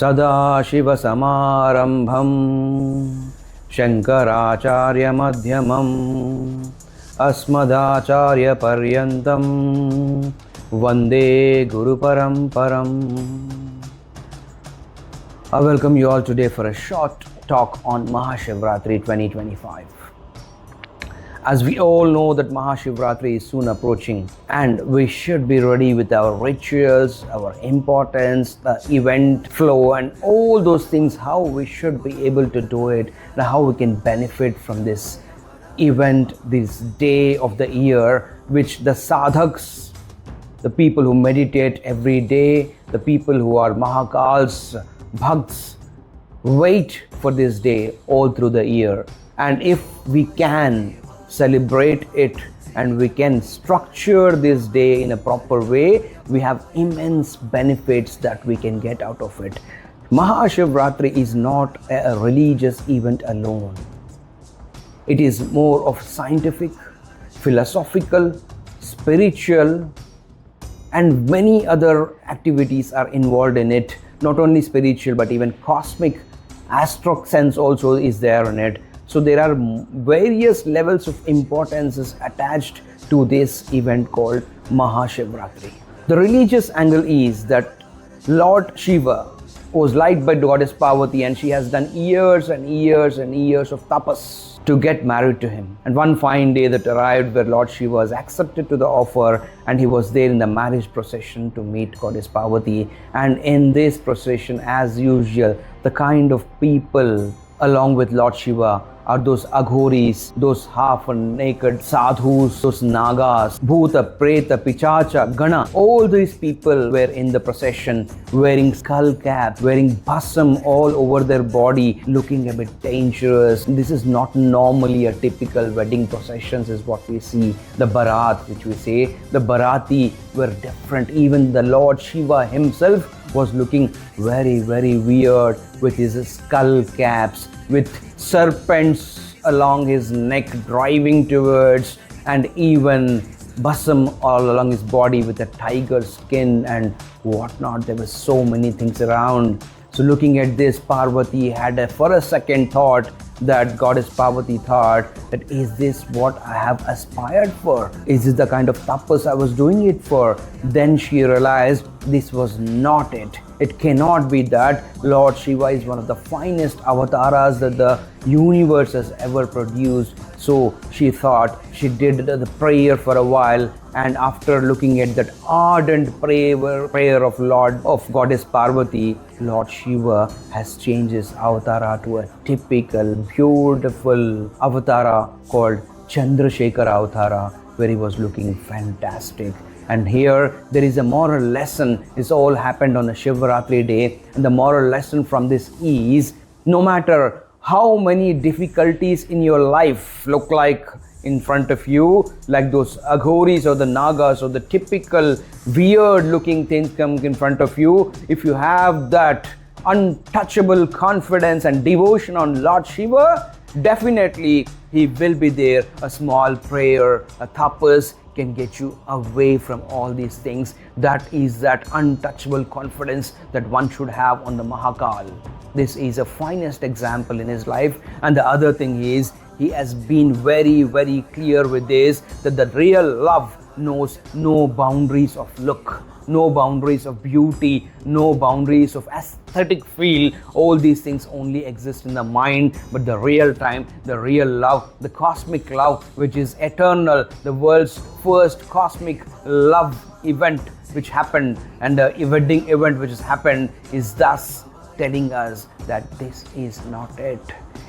Shiva Samarambham Shankaracharya Madhyamam Asmadacharya Paryantam Vande Guru Paramparam. I welcome you all today for a short talk on Maha Shivaratri 2025. As we all know that Maha Shivaratri is soon approaching, and we should be ready with our rituals, our importance, the event flow and all those things, how we should be able to do it and how we can benefit from this event, this day of the year, which the sadhaks, the people who meditate every day, the people who are Mahakals, Bhakts, wait for this day all through the year. And if we can celebrate it and we can structure this day in a proper way, we have immense benefits that we can get out of it. Maha Shivaratri is not a religious event alone. It is more of scientific, philosophical, spiritual, and many other activities are involved in it. Not only spiritual but even cosmic, astro sense also is there in it. So there are various levels of importances attached to this event called Maha Shivaratri. The religious angle is that Lord Shiva was liked by goddess Parvati, and she has done years and years and years of tapas to get married to him. And one fine day that arrived where Lord Shiva was accepted to the offer, and he was there in the marriage procession to meet goddess Parvati. And in this procession, as usual, the kind of people along with Lord Shiva are those aghoris, those half-naked sadhus, those nagas, bhuta, preta, pichacha, gana. All these people were in the procession wearing skull cap, wearing bhasam all over their body, looking a bit dangerous. This is not normally a typical wedding processions is what we see. The barat, which we say, the barati were different. Even the Lord Shiva himself was looking very, very weird with his skull caps, with serpents along his neck driving towards, and even basam all along his body with a tiger skin and whatnot. There were so many things around. So looking at this, Parvati had for a second thought that goddess Parvati thought that, is this what I have aspired for? Is this the kind of tapas I was doing it for? Then she realized this was not it. It cannot be that. Lord Shiva is one of the finest avataras that the universe has ever produced. So she thought, she did the prayer for a while, and after looking at that ardent prayer of goddess Parvati, Lord Shiva has changed his avatara to a typical, beautiful avatara called Chandrasekhara Avatara, where he was looking fantastic. And here there is a moral lesson. This all happened on a Shivaratri day, and the moral lesson from this is, no matter how many difficulties in your life look like in front of you, like those aghoris or the nagas or the typical weird looking things come in front of you, if you have that untouchable confidence and devotion on Lord Shiva, definitely he will be there. A small prayer, a tapas can get you away from all these things. That is that untouchable confidence that one should have on the Mahakal. This is a finest example in his life. And the other thing is, he has been very, very clear with this, that the real love knows no boundaries of look, no boundaries of beauty, no boundaries of aesthetic feel. All these things only exist in the mind, but the real time, the real love, the cosmic love, which is eternal, the world's first cosmic love event which happened, and the wedding event which has happened, is thus telling us that this is not it.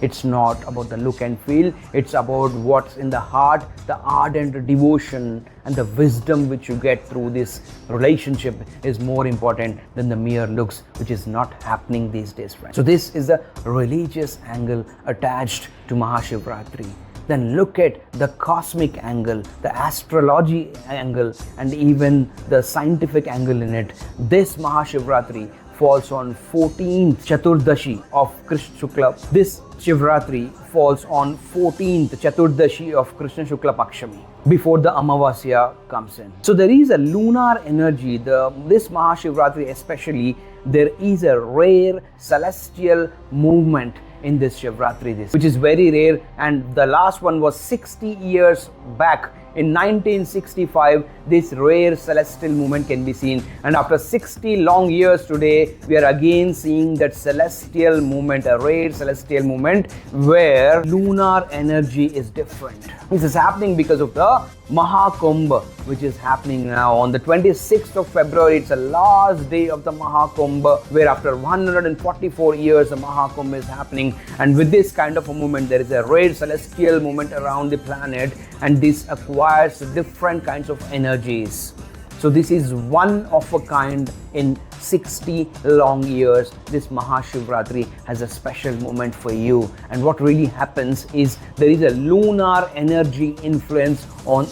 It's not about the look and feel. It's about what's in the heart, the ardent devotion and the wisdom which you get through this relationship is more important than the mere looks, which is not happening these days, friends. So this is the religious angle attached to Maha Shivaratri. Then look at the cosmic angle, the astrology angle, and even the scientific angle in it. This Mahashivratri falls on 14th Chaturdashi of Krishna Shukla. This Shivaratri falls on 14th Chaturdashi of Krishna Shukla Pakshami, before the Amavasya comes in. So there is a lunar energy. This Maha Shivaratri especially, there is a rare celestial movement in this Shivaratri, which is very rare, and the last one was 60 years back. In 1965, this rare celestial movement can be seen, and after 60 long years today, we are again seeing that celestial movement, a rare celestial movement where lunar energy is different. This is happening because of the Mahakumbh, which is happening now on the 26th of February. It's the last day of the Mahakumbh, where after 144 years the Mahakumbh is happening, and with this kind of a movement, there is a rare celestial movement around the planet, and this acquires different kinds of energies. So this is one of a kind in 60 long years. This Maha Shivaratri has a special moment for you, and what really happens is there is a lunar energy influence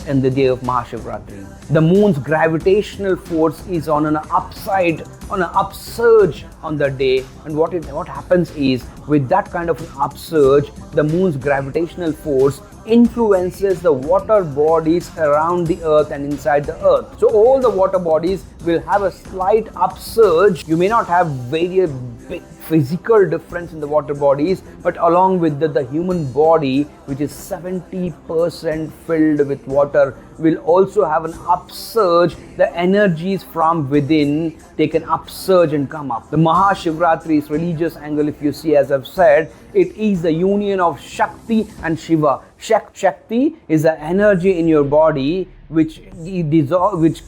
in the day of Maha Shivaratri. The moon's gravitational force is on an upsurge on the day, and what happens is, with that kind of an upsurge, the moon's gravitational force influences the water bodies around the earth and inside the earth. So all the water bodies will have a slight upsurge. You may not have very big physical difference in the water bodies, but along with the human body, which is 70% filled with water, will also have an upsurge. The energies from within take an upsurge and come up. The Maha Shivaratri's religious angle, if you see, as I've said, it is the union of Shakti and Shiva. Shakti is the energy in your body which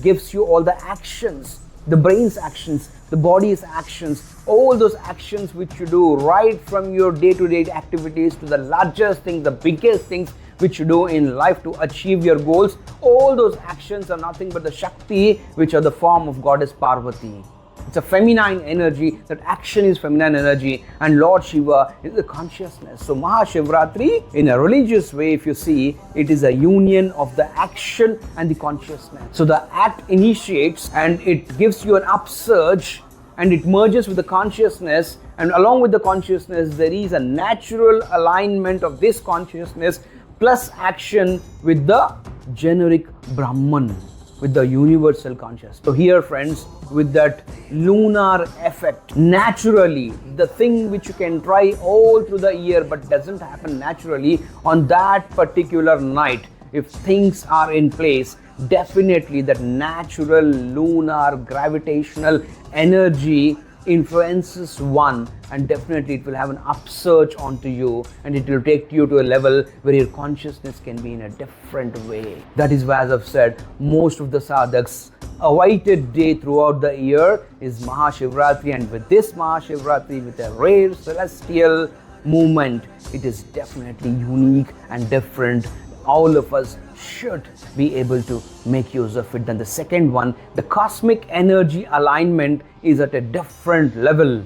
gives you all the actions, the brain's actions, the body's actions, all those actions which you do right from your day-to-day activities to the largest things, the biggest things which you do in life to achieve your goals. All those actions are nothing but the Shakti, which are the form of goddess Parvati. It's a feminine energy. That action is feminine energy, and Lord Shiva is the consciousness. So Maha Shivaratri, in a religious way, if you see, it is a union of the action and the consciousness. So the act initiates and it gives you an upsurge, and it merges with the consciousness, and along with the consciousness there is a natural alignment of this consciousness plus action with the generic Brahman, with the universal consciousness. So here, friends, with that lunar effect, naturally, the thing which you can try all through the year but doesn't happen naturally, on that particular night, if things are in place, definitely that natural lunar gravitational energy influences one, and definitely it will have an upsurge onto you, and it will take you to a level where your consciousness can be in a different way. That is why, as I've said, most of the sadhaks' awaited day throughout the year is Maha Shivaratri, and with this Maha Shivaratri, with a rare celestial movement, it is definitely unique and different. All of us should be able to make use of it. Then the second one, the cosmic energy alignment is at a different level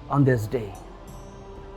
on this day.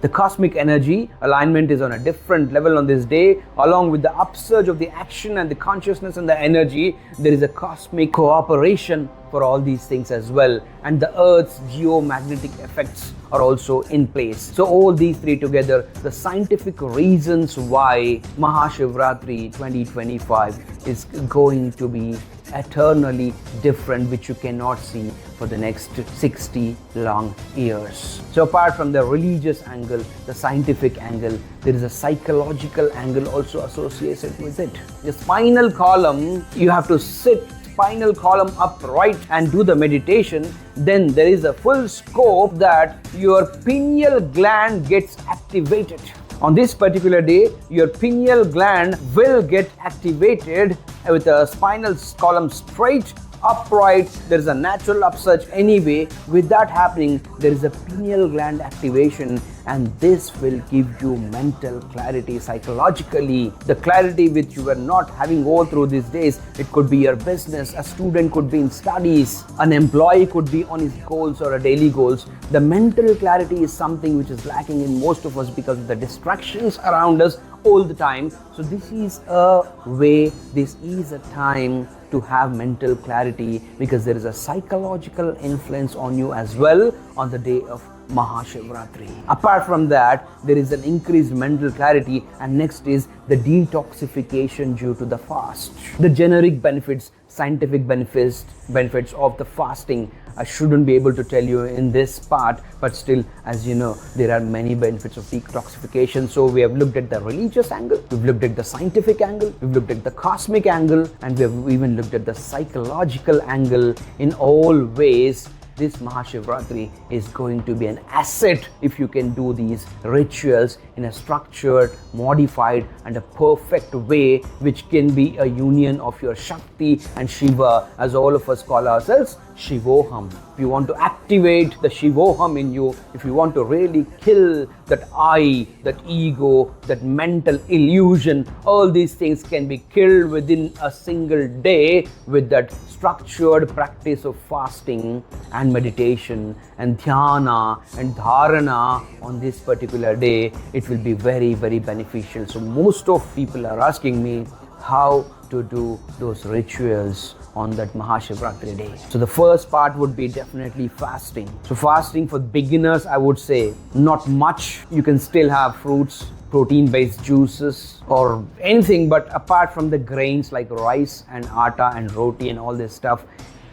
The cosmic energy alignment is on a different level on this day. Along with the upsurge of the action and the consciousness and the energy, there is a cosmic cooperation for all these things as well. And the Earth's geomagnetic effects are also in place. So all these three together, the scientific reasons why Maha Shivaratri 2025 is going to be eternally different, which you cannot see for the next 60 long years. So apart from the religious angle, the scientific angle, there is a psychological angle also associated with it. The spinal column, you have to sit spinal column upright and do the meditation. Then there is a full scope that your pineal gland gets activated. On this particular day, your pineal gland will get activated with a spinal column straight, upright. There is a natural upsurge anyway. With that happening, there is a pineal gland activation, and this will give you mental clarity psychologically. The clarity which you were not having all through these days. It could be your business, a student could be in studies, an employee could be on his goals or a daily goals. The mental clarity is something which is lacking in most of us because of the distractions around us all the time. So this is a way, this is a time to to have mental clarity, because there is a psychological influence on you as well on the day of Maha Shivaratri. Apart from that, there is an increased mental clarity, and next is the detoxification due to the fast. The generic benefits, scientific benefits of the fasting, I shouldn't be able to tell you in this part, but still, as you know, there are many benefits of detoxification. So we have looked at the religious angle, we've looked at the scientific angle, we've looked at the cosmic angle, and we have even looked at the psychological angle. In all ways, this Mahashivratri is going to be an asset if you can do these rituals in a structured, modified and a perfect way, which can be a union of your Shakti and Shiva, as all of us call ourselves Shivoham. If you want to activate the Shivoham in you, if you want to really kill that I, that ego, that mental illusion, all these things can be killed within a single day with that structured practice of fasting and meditation and dhyana and dharana on this particular day. It will be very, very beneficial. So most of people are asking me how to do those rituals on that Mahashivratri day. So the first part would be definitely fasting. So fasting for beginners, I would say not much. You can still have fruits, protein-based juices or anything, but apart from the grains like rice and atta and roti and all this stuff,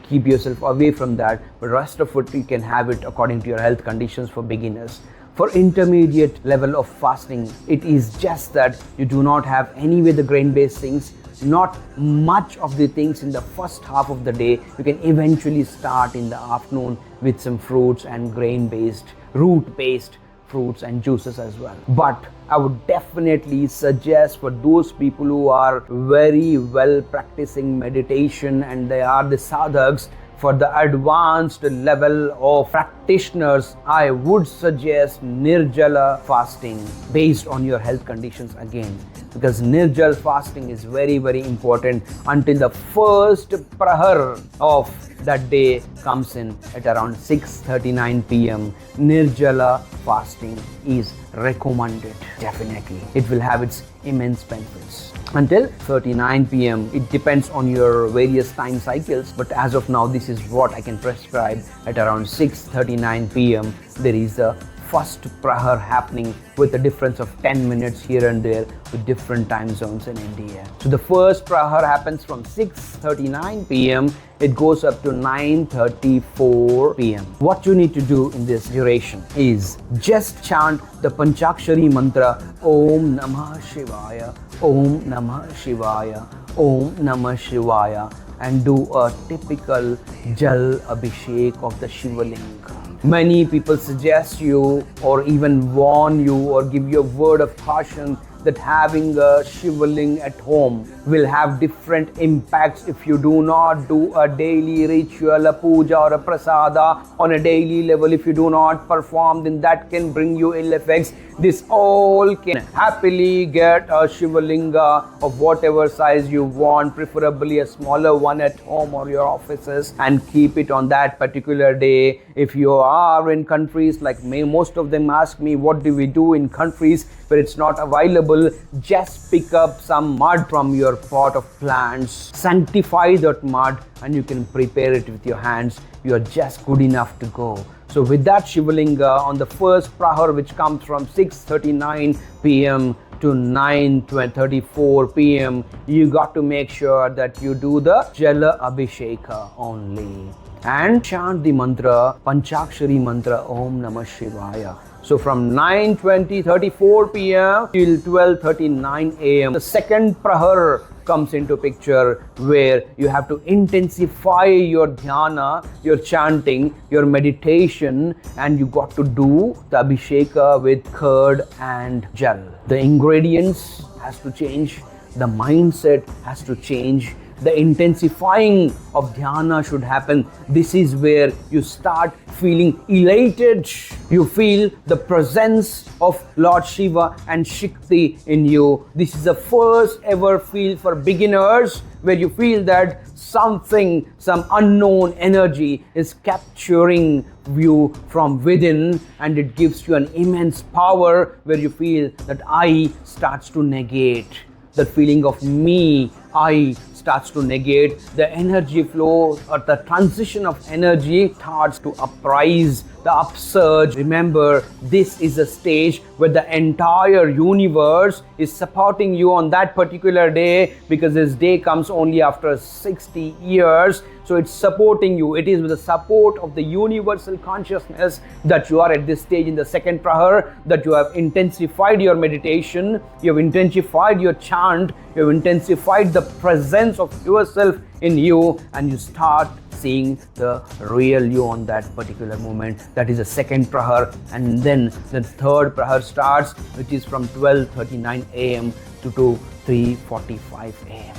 keep yourself away from that. But rest of it, you can have it according to your health conditions for beginners. For intermediate level of fasting, it is just that you do not have anyway the grain-based things, not much of the things in the first half of the day. You can eventually start in the afternoon with some fruits and grain-based, root-based fruits and juices as well. But I would definitely suggest for those people who are very well practicing meditation and they are the sadhaks, for the advanced level of practitioners, I would suggest Nirjala fasting based on your health conditions again, because Nirjal fasting is very, very important until the first Prahar of that day comes in at around 6:39 p.m. Nirjala fasting is recommended. Definitely, it will have its immense benefits. Until 39 p.m. It depends on your various time cycles, but as of now, this is what I can prescribe. At around 6:39 p.m. there is a first Prahar happening with a difference of 10 minutes here and there with different time zones in India. So the first Prahar happens from 6:39 p.m. It goes up to 9:34 p.m. What you need to do in this duration is just chant the Panchakshari mantra Om Namah Shivaya, Om Namah Shivaya, Om Namah Shivaya, and do a typical Jal Abhishek of the Shivalinga. Many people suggest you or even warn you or give you a word of caution that having a Shivaling at home will have different impacts if you do not do a daily ritual, a puja or a prasada on a daily level. If you do not perform, then that can bring you ill effects. This all can happily get a Shivalinga of whatever size you want, preferably a smaller one at home or your offices, and keep it on that particular day. If you are in countries like most of them ask me, what do we do in countries where it's not available? Just pick up some mud from your pot of plants, sanctify that mud, and you can prepare it with your hands. You are just good enough to go. So with that Shivalinga on the first Prahar, which comes from 6:39 p.m. to 9:34 p.m, you got to make sure that you do the Jala Abhisheka only and chant the mantra, Panchakshari mantra Om Namah Shivaya. So from 9:34 p.m. till 12:39 a.m. the second Prahar comes into picture, where you have to intensify your dhyana, your chanting, your meditation, and you got to do the Abhisheka with curd and jal. The ingredients has to change, the mindset has to change, the intensifying of dhyana should happen. This is where you start feeling elated. You feel the presence of Lord Shiva and Shakti in you. This is the first ever feel for beginners, where you feel that something, some unknown energy is capturing you from within, and it gives you an immense power where you feel that I starts to negate. The feeling of me, I starts to negate, the energy flow or the transition of energy starts to uprise, the upsurge. Remember, this is a stage where the entire universe is supporting you on that particular day, because this day comes only after 60 years. So it's supporting you. It is with the support of the universal consciousness that you are at this stage in the second Prahar, that you have intensified your meditation, you have intensified your chant, you have intensified the presence of yourself in you, and you start seeing the real you on that particular moment. That is the second Prahar. And then the third Prahar starts, which is from 12:39 a.m. to 3:45 a.m.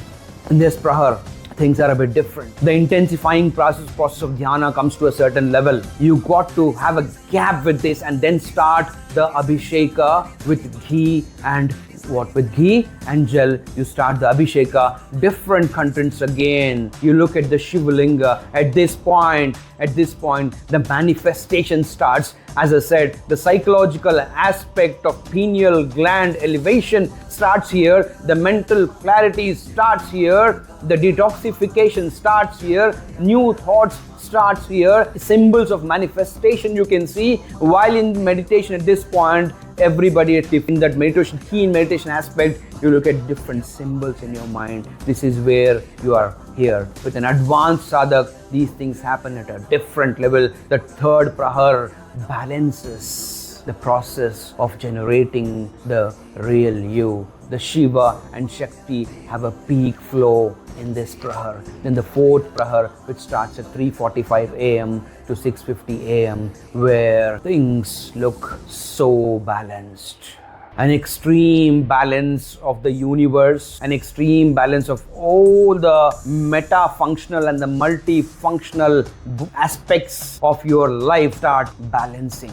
In this Prahar, things are a bit different. The intensifying process of dhyana comes to a certain level. You got to have a gap with this and then start the Abhisheka with ghee and what? With ghee and gel, you start the Abhisheka. Different contents again. You look at the Shivalinga. At this point, the manifestation starts. As I said, the psychological aspect of pineal gland elevation starts here. The mental clarity starts here. The detoxification starts here. New thoughts starts here. Symbols of manifestation you can see while in meditation. At this point, everybody in that meditation, key in meditation aspect, you look at different symbols in your mind. This is where you are here. With an advanced sadhak, these things happen at a different level. The third Prahar balances the process of generating the real you. The Shiva and Shakti have a peak flow in this Prahar. Then the fourth Prahar, which starts at 3:45 a.m. to 6:50 a.m., where things look so balanced. An extreme balance of the universe, an extreme balance of all the meta-functional and the multifunctional aspects of your life start balancing.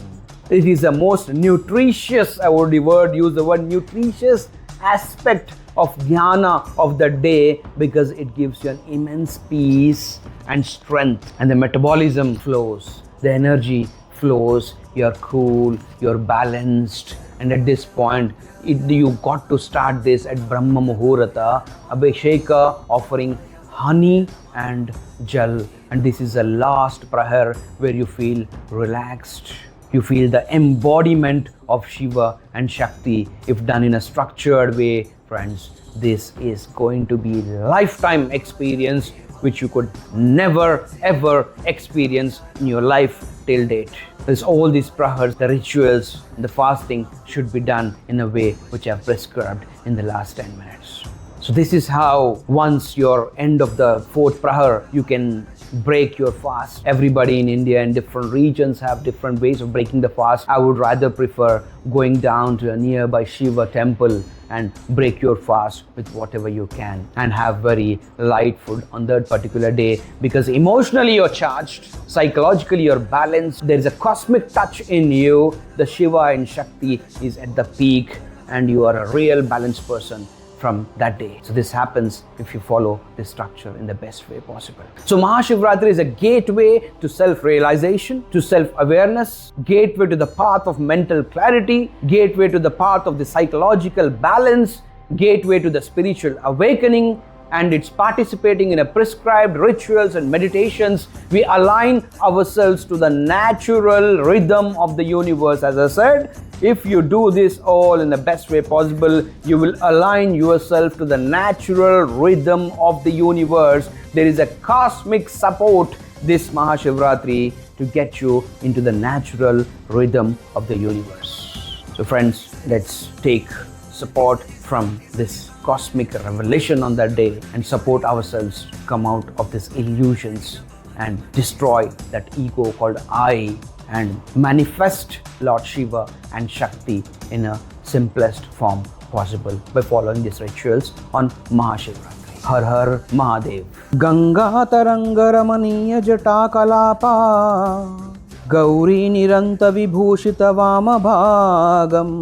It is the most nutritious, use the word nutritious aspect of dhyana of the day, because it gives you an immense peace and strength, and the metabolism flows, the energy flows, you're cool, you're balanced. And at this point, you got to start this at Brahma Muhurata, Abhisheka offering honey and jal. And this is the last Prahar where you feel relaxed. You feel the embodiment of Shiva and Shakti. If done in a structured way, friends, this is going to be a lifetime experience which you could never ever experience in your life till date. There's all these prahars, the rituals, the fasting should be done in a way which I've prescribed in the last 10 minutes. So this is how, once you're end of the fourth prahar, you can break your fast. Everybody in India and different regions have different ways of breaking the fast. I would rather prefer going down to a nearby Shiva temple and break your fast with whatever you can, and have very light food on that particular day, because emotionally you're charged, psychologically you're balanced, there is a cosmic touch in you, the Shiva and Shakti is at the peak, and you are a real balanced person from that day. So this happens if you follow this structure in the best way possible. So Mahashivratri is a gateway to self-realization, to self-awareness, gateway to the path of mental clarity, gateway to the path of the psychological balance, gateway to the spiritual awakening, and it's participating in a prescribed rituals and meditations. We align ourselves to the natural rhythm of the universe. As I said, if you do this all in the best way possible, you will align yourself to the natural rhythm of the universe. There is a cosmic support this Mahashivratri to get you into the natural rhythm of the universe. So friends, let's take support from this cosmic revelation on that day and support ourselves to come out of these illusions and destroy that ego called I, and manifest Lord Shiva and Shakti in a simplest form possible by following these rituals on Mahashivratri. Har Har Mahadev. Ganga Taranga Ramaniya Jata Kalapa Gauri Niranta Vibhushita Vama Bhagam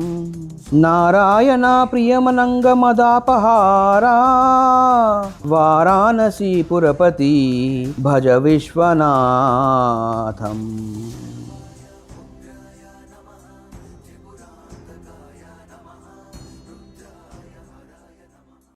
Narayana Priyamananga Madapahara Varanasi Purapati Bhaja Vishwanatham.